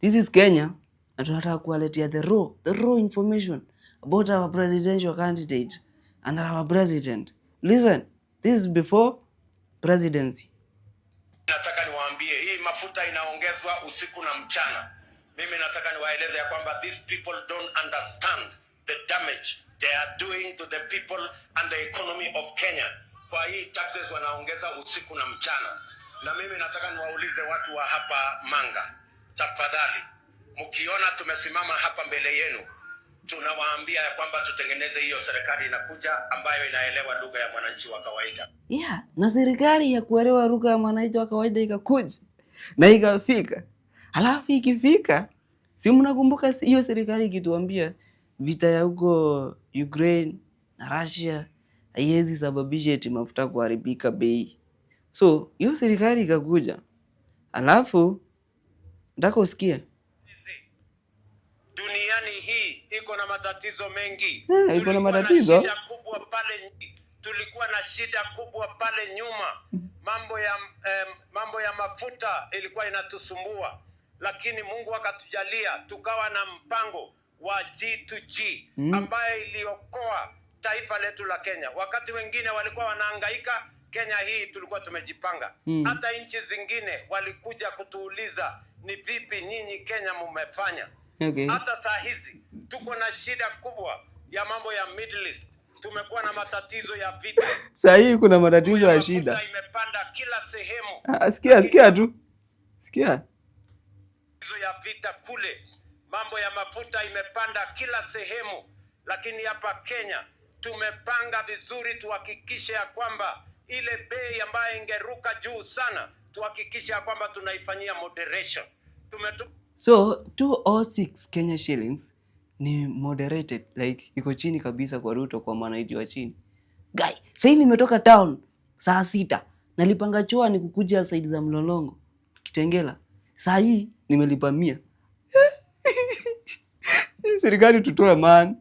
This is Kenya. Na tunataka kuwaletea the raw information about our presidential candidate and our president. Listen, this is before presidency. Nataka niwaambie hii mafuta inaongezwa usiku na mchana. Mimi nataka niwaeleze ya kwamba these people don't understand the damage they are doing to the people and the economy of Kenya. Kwa hii taxes wanaongeza usiku na mchana. Na mimi nataka niwaulize watu wa hapa Manga, tafadhali, mkiona tumesimama hapa mbele yenu, tunawaambia ya kwamba tutengeneze hiyo serikali inakuja ambayo inaelewa lugha ya mwananchi wa kawaida. Yeah, na serikali ya kuelewa lugha ya mwananchi wa kawaida ikakuja na ikafika. Halafu ikifika, si mnakumbuka hiyo serikali ikituambia vita ya huko Ukraine na Russia haiwezi sababisha eti mafuta kuharibika bei. So, hiyo serikali ikakuja. Halafu ndako usikie. Duniani hii iko na matatizo mengi. Iko na matatizo. Tulikuwa na shida kubwa pale nyuma. Mambo ya mafuta ilikuwa inatusumbua. Lakini Mungu akatujalia tukawa na mpango wa G2G ambaye iliokoa taifa letu la Kenya. Wakati wengine walikuwa wanahangaika, Kenya hii tulikuwa tumejipanga. Hata nchi zingine walikuja kutuuliza ni vipi nyinyi Kenya mmefanya. Okay. Hata saa hizi tuko na shida kubwa ya mambo ya Middle East. Tumekuwa na matatizo ya vita. Saa hii kuna matatizo ya shida. Imepanda kila sehemu. Sikia tu. Sikia. Ya vita kule. Mambo ya mafuta imepanda kila sehemu. Lakini hapa Kenya tumepanga vizuri tuhakikishe ya kwamba ile bei ambayo ingeruka juu sana tuhakikishe ya kwamba tunaifanyia moderation. So 206 Kenya shillings ni moderated, like iko chini kabisa kwa Ruto, kwa mwananchi wa chini. Guy, sasa nimetoka town saa 6. Nalipanga choa ni kukuja side za Mlolongo, Kitengela. Saa hii nimelipa 100. Serikali tutoe man.